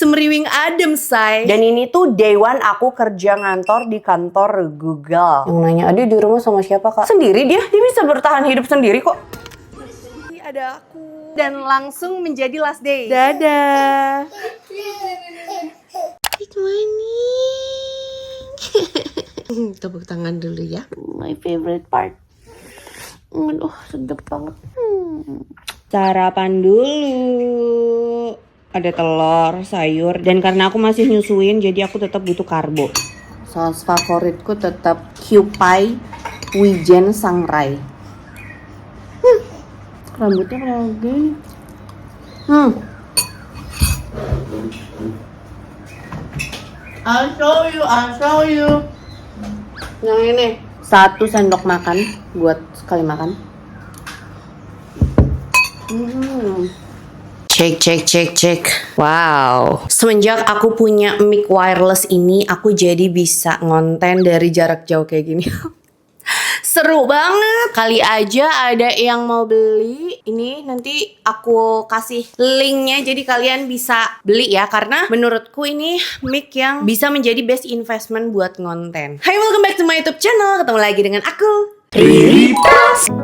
semriwing adem, say. Dan ini tuh day one aku kerja ngantor di kantor Google. Yang nanya, Adi di rumah sama siapa, Kak? Sendiri dia bisa bertahan hidup sendiri kok. Ada aku. Dan langsung menjadi last day. Dadah. Good morning. Tepuk tangan dulu ya. My favorite part. Aduh, sedap banget. Sarapan dulu. Ada telur, sayur. Dan karena aku masih nyusuin, jadi aku tetap butuh karbo. Saus favoritku tetap Kewpie Wijen Sangrai. Rambutnya kenapa gini? I'll show you. Yang ini 1 sendok makan buat sekali makan. Cek. Wow. Semenjak aku punya mic wireless ini, aku jadi bisa ngonten dari jarak jauh kayak gini. Seru banget. Kali aja ada yang mau beli. Ini nanti aku kasih linknya, jadi kalian bisa beli ya. Karena menurutku ini mic yang bisa menjadi best investment buat ngonten. Hai, welcome back to my YouTube channel. Ketemu lagi dengan aku, Riri Pras.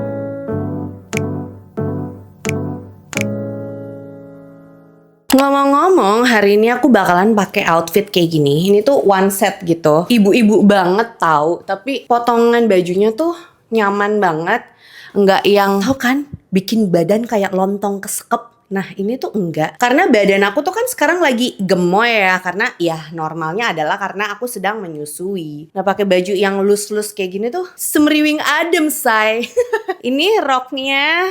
Ngomong-ngomong, hari ini aku bakalan pakai outfit kayak gini. Ini tuh one set gitu. Ibu-ibu banget tahu, tapi potongan bajunya tuh nyaman banget. Enggak yang, tau kan, bikin badan kayak lontong kesekep. Nah, ini tuh enggak. Karena badan aku tuh kan sekarang lagi gemoy ya. Karena ya normalnya adalah karena aku sedang menyusui. Nah, pakai baju yang loose-loose kayak gini tuh semriwing adem, say. Ini roknya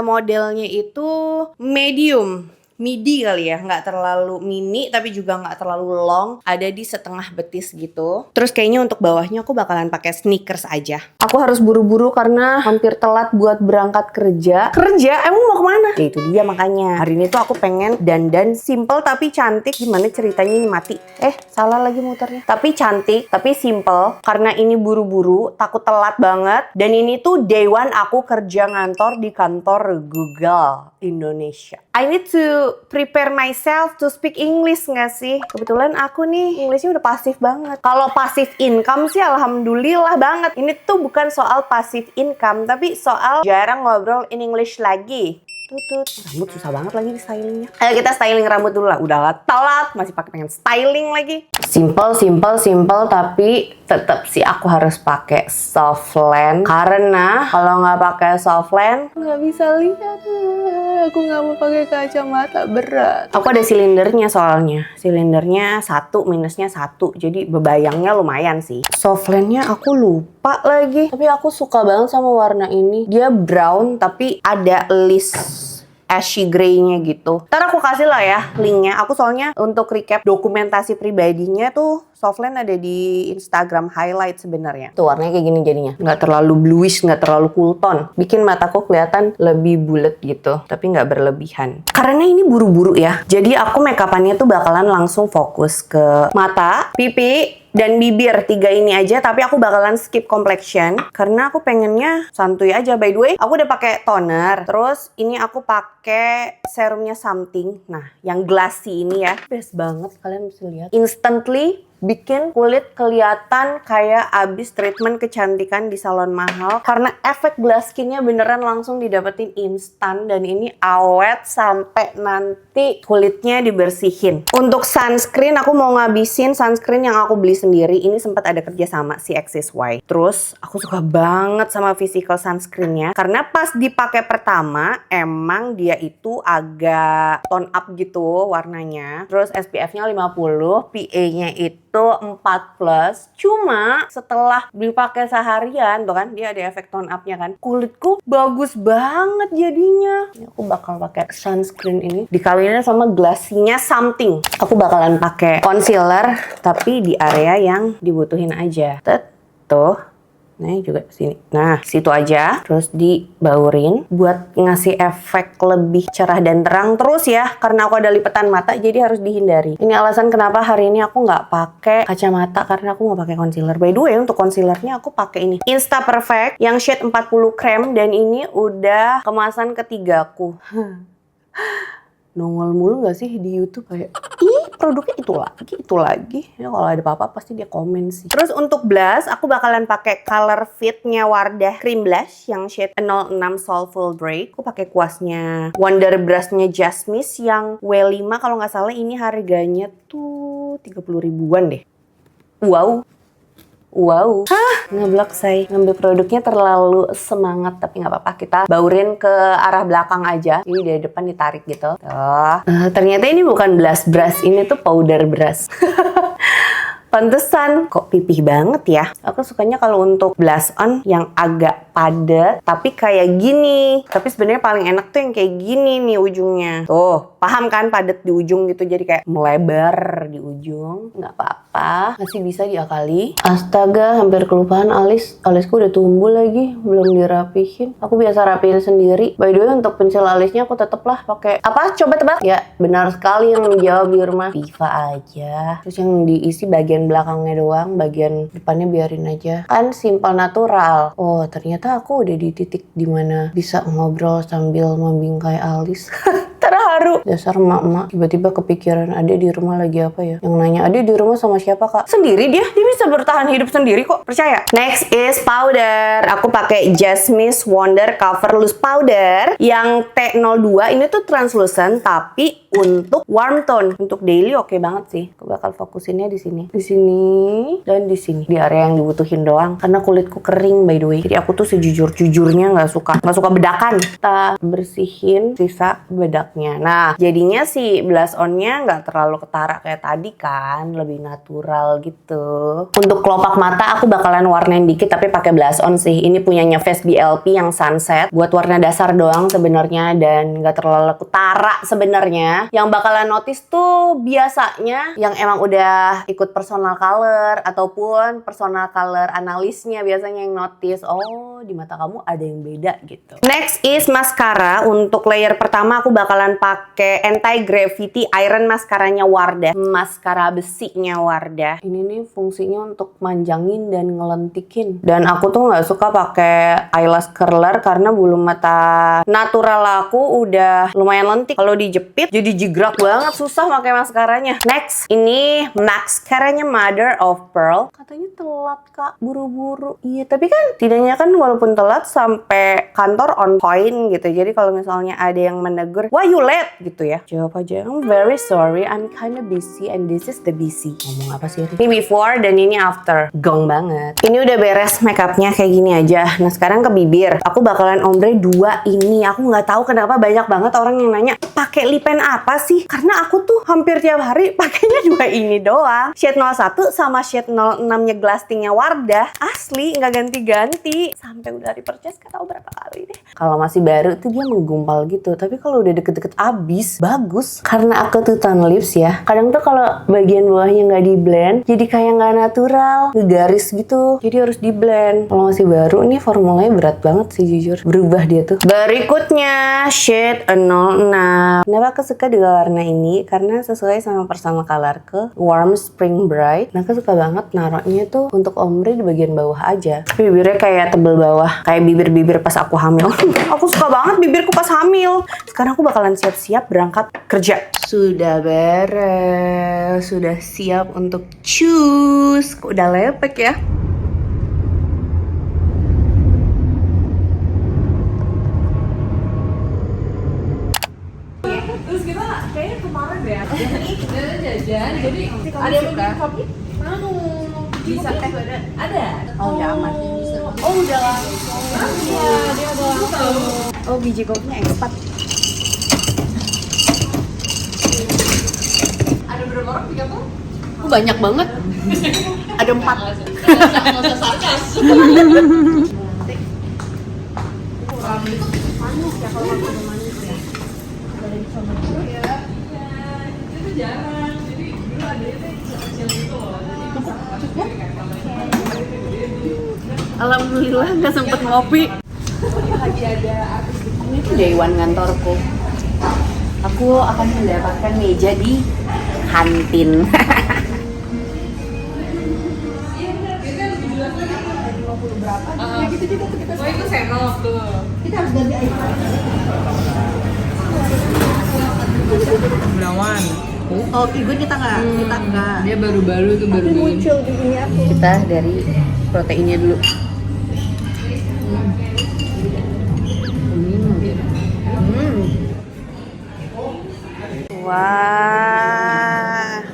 modelnya itu medium. Midi kali ya, nggak terlalu mini tapi juga nggak terlalu long, ada di setengah betis gitu. Terus kayaknya untuk bawahnya aku bakalan pakai sneakers aja. Aku harus buru-buru karena hampir telat buat berangkat kerja. Emang mau kemana? Ya itu dia makanya. Hari ini tuh aku pengen dandan simple tapi cantik. Gimana ceritanya ini mati? Salah lagi muternya. Tapi cantik, tapi simple. Karena ini buru-buru, takut telat banget. Dan ini tuh day one aku kerja ngantor di kantor Google Indonesia. I need to prepare myself to speak English nggak sih? Kebetulan aku nih Englishnya udah pasif banget. Kalau pasif income sih alhamdulillah banget. Ini tuh bukan soal pasif income, tapi soal jarang ngobrol in English lagi. Tutut. Rambut susah banget lagi di stylingnya. Ayo kita styling rambut dulu lah. Udah telat, masih pengen styling lagi. Simple, tapi tetap sih aku harus pakai soft lens. Karena kalau nggak pakai soft lens nggak bisa lihat. Aku nggak mau pakai kacamata, berat. Aku ada silindernya soalnya. Silindernya 1, minusnya 1. Jadi bebayangnya lumayan sih. Soft lensnya aku lupa lagi. Tapi aku suka banget sama warna ini. Dia brown tapi ada list ashy grey-nya gitu. Ntar aku kasih lah ya linknya. Aku soalnya untuk recap dokumentasi pribadinya tuh Softland ada di Instagram highlight sebenarnya. Tuh warnanya kayak gini jadinya. Nggak terlalu bluish, nggak terlalu cool tone. Bikin mataku kelihatan lebih bulat gitu. Tapi nggak berlebihan. Karena ini buru-buru ya. Jadi aku make up-annya tuh bakalan langsung fokus ke mata, pipi, dan bibir. 3 ini aja, tapi aku bakalan skip complexion karena aku pengennya santuy aja. By the way, aku udah pakai toner. Terus ini aku pakai serumnya Something. Nah, yang glassy ini ya. Best banget, kalian bisa lihat. Instantly bikin kulit kelihatan kayak abis treatment kecantikan di salon mahal. Karena efek glass skinnya beneran langsung didapetin instan. Dan ini awet sampai nanti kulitnya dibersihin. Untuk sunscreen, aku mau ngabisin sunscreen yang aku beli sendiri. Ini sempat ada kerja sama si XSY. Terus aku suka banget sama physical sunscreennya. Karena pas dipakai pertama, emang dia itu agak tone up gitu warnanya. Terus SPF-nya 50, PA-nya itu 4+. Cuma setelah dipakai seharian tuh kan dia ada efek tone up-nya kan. Kulitku bagus banget jadinya. Ini aku bakal pakai sunscreen ini dikawinin sama glassy-nya Something. Aku bakalan pakai concealer tapi di area yang dibutuhin aja. Tuh. Nah juga sini. Nah situ aja. Terus dibaurin buat ngasih efek lebih cerah dan terang. Terus ya karena aku ada lipatan mata jadi harus dihindari. Ini alasan kenapa hari ini aku nggak pakai kacamata karena aku mau pakai concealer. By the way untuk concealernya aku pakai ini Insta Perfect yang shade 40 krem dan ini udah kemasan ketigaku. Nongol mulu nggak sih di YouTube kayak ih produknya itu lagi. Ya, kalau ada apa-apa pasti dia komen sih. Terus untuk blush, aku bakalan pakai Color Fit-nya Wardah Cream Blush yang shade 06 Soulful Break. Aku pakai kuasnya Wonder Brush-nya Jasmine yang W5 kalau nggak salah. Ini harganya tuh 30 ribuan deh. Wow, ngeblok saya. Ngambil produknya terlalu semangat, tapi nggak apa-apa. Kita baurin ke arah belakang aja. Jadi dari depan ditarik gitu. Tuh. Ternyata ini bukan blush brush, ini tuh powder brush. Pantesan kok pipih banget ya. Aku sukanya kalau untuk blush on yang agak padat tapi kayak gini. Tapi sebenarnya paling enak tuh yang kayak gini nih ujungnya. Tuh, paham kan padat di ujung gitu, jadi kayak melebar di ujung. Nggak apa-apa, masih bisa diakali. Astaga, hampir kelupaan alis. Alisku udah tumbuh lagi, belum dirapihin. Aku biasa rapihin sendiri. By the way, untuk pensil alisnya aku tetep lah pakai apa? Coba tebak. Ya, benar sekali yang menjawab di rumah. Viva aja. Terus yang diisi bagian belakangnya doang, bagian depannya biarin aja. Kan simple natural. Oh, ternyata aku udah di titik dimana bisa ngobrol sambil membingkai alis. Terharu. Dasar emak-emak. Tiba-tiba kepikiran Ade di rumah lagi apa ya? Yang nanya, Ade di rumah sama siapa kak? Sendiri dia bisa bertahan hidup sendiri kok. Percaya. Next is powder. Aku pakai Jasmine Wonder Cover Loose Powder yang T02. Ini tuh translucent tapi untuk warm tone. Untuk daily oke banget sih. Aku bakal fokusinnya di sini. Di sini dan di sini. Di area yang dibutuhin doang. Karena kulitku kering by the way. Jadi aku tuh sejujur-jujurnya nggak suka bedakan. Kita bersihin sisa bedaknya. Nah, jadinya si blush on-nya nggak terlalu ketara kayak tadi kan. Lebih natural gitu. Untuk kelopak mata aku bakalan warnain dikit tapi pakai blush on sih. Ini punyanya Face BLP yang sunset. Buat warna dasar doang sebenarnya dan nggak terlalu ketara sebenarnya. Yang bakalan notice tuh biasanya yang emang udah ikut personal color ataupun personal color analisnya biasanya yang notice. Oh, di mata kamu ada yang beda gitu. Next is mascara. Untuk layer pertama aku bakalan pakai Anti Gravity Iron maskaranya Wardah. Maskara besinya Wardah. Ini nih fungsinya untuk manjangin dan ngelentikin. Dan aku tuh nggak suka pakai eyelash curler karena bulu mata natural aku udah lumayan lentik. Kalau dijepit jadi jigrak banget, susah pakai maskaranya. Next, ini maskaranya Mother of Pearl. Katanya telat kak, buru-buru. Iya, tapi kan tidaknya kan walaupun telat sampai kantor on point gitu. Jadi kalau misalnya ada yang menegur, why you late gitu ya, jawab aja, I'm very sorry, I'm kinda busy and this is the busy. Ngomong apa sih? Ini before dan ini after. Gong banget. Ini udah beres makeupnya kayak gini aja. Nah sekarang ke bibir. Aku bakalan ombre 2 ini. Aku nggak tahu kenapa banyak banget orang yang nanya, pakai lip pen apa sih? Karena aku tuh hampir tiap hari pakainya 2 ini doang. Shade 01 sama shade 06-nya Glastingnya Wardah. Asli nggak ganti-ganti. Sampai udah repurchase gak tahu berapa kali deh. Kalau masih baru tuh dia menggumpal gitu. Tapi kalau udah deket-deket abis, bagus. Karena aku tuh tan lips ya. Kadang tuh kalau bagian bawahnya nggak di blend, jadi kayak nggak natural, ngegaris gitu. Jadi harus di blend. Kalau masih baru nih formulanya berat banget sih jujur. Berubah dia tuh. Berikutnya shade 06. Kenapa aku suka di warna ini? Karena sesuai sama personal colorku, Warm Spring Bright. Nah aku suka banget naruhnya tuh untuk ombre di bagian bawah aja. Tapi bibirnya kayak tebel bawah, kayak bibir-bibir pas aku hamil. Aku suka banget bibirku pas hamil. Sekarang aku bakalan siap-siap berangkat kerja. Sudah beres, sudah siap untuk cus. Udah lepek ya. Terus kita kayaknya kemarin ya jajan, jadi ada yang mau kopi? Mau bisa ada? Oh ya aman. Oh udah langsung. Iya dia udah langsung. Oh biji kopinya ekspat. Ada berapa orang? 3 orang? Banyak banget. Ada 4. Nggak usah sarkas. Kurang itu manis ya kalau makan manis ya. Ada di sana juga. Iya, itu jarang. Jadi dulu ada itu kecil gitu loh. Alhamdulillah nggak sempet ngopi. Lagi ada artis di Ini tuh Dewan kantorku. Aku akan mendapatkan meja di kantin. gitu juga tuh kita. Oh itu senop tuh. Kita harus ganti air. Gunawan. Oh, gue kita nggak, kita nggak. Dia baru-baru tuh baru Muncul di sini aku. Kita dari proteinnya dulu. Wah.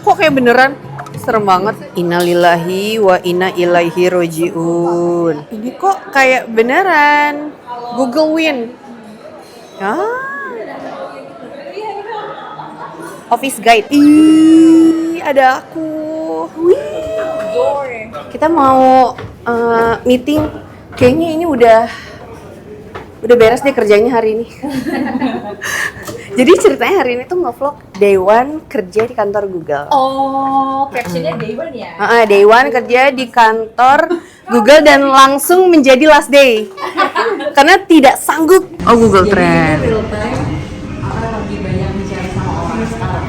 Kok kayak beneran? Serem banget. Innalillahi wa inna ilaihi rojiun. Ini kok kayak beneran. Google Win. Office Guide. Ih, ada aku. Wih. Kita mau meeting. Kayaknya ini udah beres deh kerjanya hari ini. Jadi ceritanya hari ini tuh nge-vlog day one kerja di kantor Google. Oh, captionnya day one ya? Day one kerja di kantor Google dan langsung menjadi last day. Karena tidak sanggup. Oh, Google Trend. Real time akan lebih banyak bicara sama orang sekarang.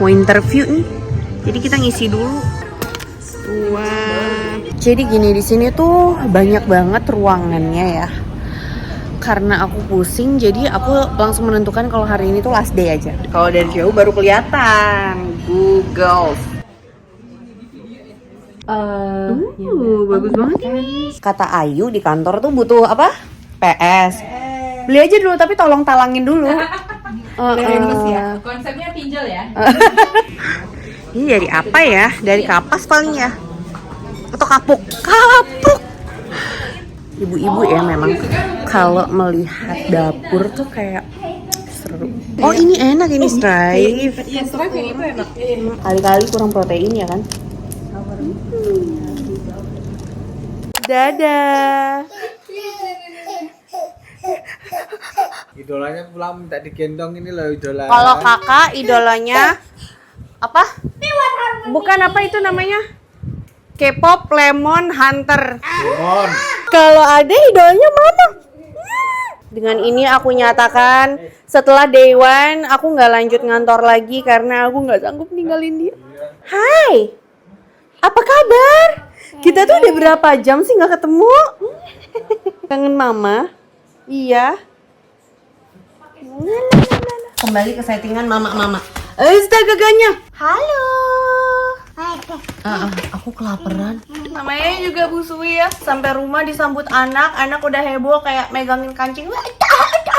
Mau interview nih. Jadi kita ngisi dulu. Wah. Jadi gini, di sini tuh banyak banget ruangannya ya. Karena aku pusing, jadi aku langsung menentukan kalau hari ini tuh last day aja. Kalau dari jauh baru kelihatan Google. Bagus banget ini. Kata Ayu di kantor tuh butuh apa? PS. Beli aja dulu, tapi tolong talangin dulu. Ya. Konsepnya pinjol ya? Ini dari apa ya? Dari kapas paling ya? Atau kapuk? Kapuk! Ibu-ibu ya memang kalau melihat dapur tuh kayak seru. Oh, ini enak ini stripe. Iya, stripe yang itu enak. Kali-kali kurang protein ya kan? Dadah. Idolanya pulang minta digendong ini loh idola. Kalau kakak idolanya apa? Bukan apa itu namanya? K-pop Lemon Hunter. Lemon. Kalau ada idolanya mama. Dengan ini aku nyatakan setelah day one aku nggak lanjut ngantor lagi karena aku nggak sanggup ninggalin dia. Hai, apa kabar? Kita tuh udah berapa jam sih nggak ketemu? Kangen mama? Iya. Kembali ke settingan mama. Gaganya. Halo. Aku kelaparan. Namanya juga Bu Suwi ya. Sampai rumah disambut anak udah heboh kayak megangin kancing.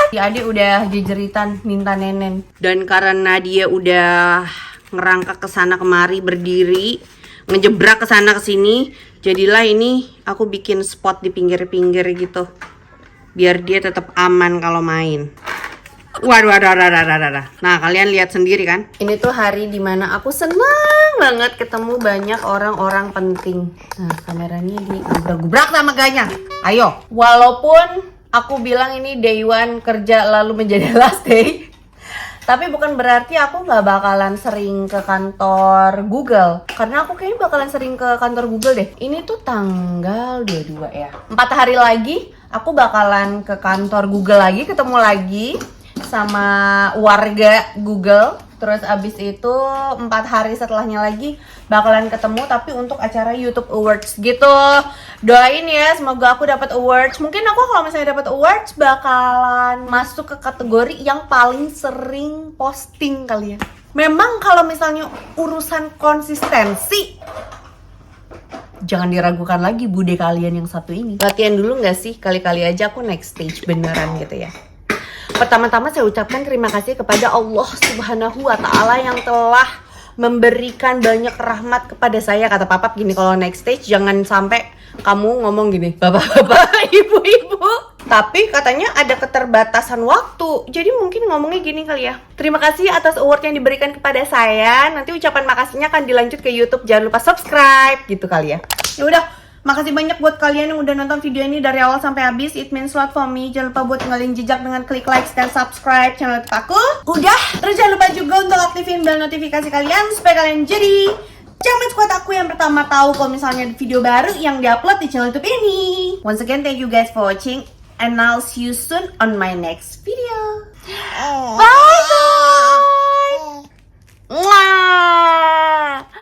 Si adik udah jejeritan minta nenen. Dan karena dia udah ngerangkak ke sana kemari berdiri, ngejebrak ke sana ke sini, jadilah ini aku bikin spot di pinggir-pinggir gitu. Biar dia tetap aman kalau main. Waduh. Nah, kalian lihat sendiri kan? Ini tuh hari dimana aku senang banget ketemu banyak orang-orang penting. Nah, kameranya digubrak-gubrak sama ganya. Ayo. Walaupun aku bilang ini day one kerja lalu menjadi last day, tapi bukan berarti aku nggak bakalan sering ke kantor Google. Karena aku kayaknya bakalan sering ke kantor Google deh. Ini tuh tanggal 22 ya. 4 hari lagi aku bakalan ke kantor Google lagi, ketemu lagi sama warga Google. Terus abis itu 4 hari setelahnya lagi bakalan ketemu, tapi untuk acara YouTube Awards gitu. Doain ya, semoga aku dapat awards. Mungkin aku kalau misalnya dapat awards bakalan masuk ke kategori yang paling sering posting kali ya. Memang kalau misalnya urusan konsistensi, jangan diragukan lagi bude kalian yang satu ini. Latihan dulu nggak sih? Kali-kali aja aku next stage beneran gitu ya. Pertama-tama saya ucapkan terima kasih kepada Allah Subhanahu wa Ta'ala yang telah memberikan banyak rahmat kepada saya. Kata Papap gini, kalau next stage jangan sampai kamu ngomong gini, bapak-bapak, ibu-ibu. Tapi katanya ada keterbatasan waktu, jadi mungkin ngomongnya gini kali ya. Terima kasih atas award yang diberikan kepada saya. Nanti ucapan makasihnya akan dilanjut ke YouTube. Jangan lupa subscribe gitu kali ya. Ya udah. Makasih banyak buat kalian yang udah nonton video ini dari awal sampai habis. It means a lot for me. Jangan lupa buat tinggalin jejak dengan klik like dan subscribe channel YouTube aku. Udah, terus jangan lupa juga untuk aktifin bel notifikasi kalian supaya kalian jadi jaman squad aku yang pertama tahu kalau misalnya ada video baru yang diupload di channel YouTube ini. Once again, thank you guys for watching and I'll see you soon on my next video. Bye guys. Mwah.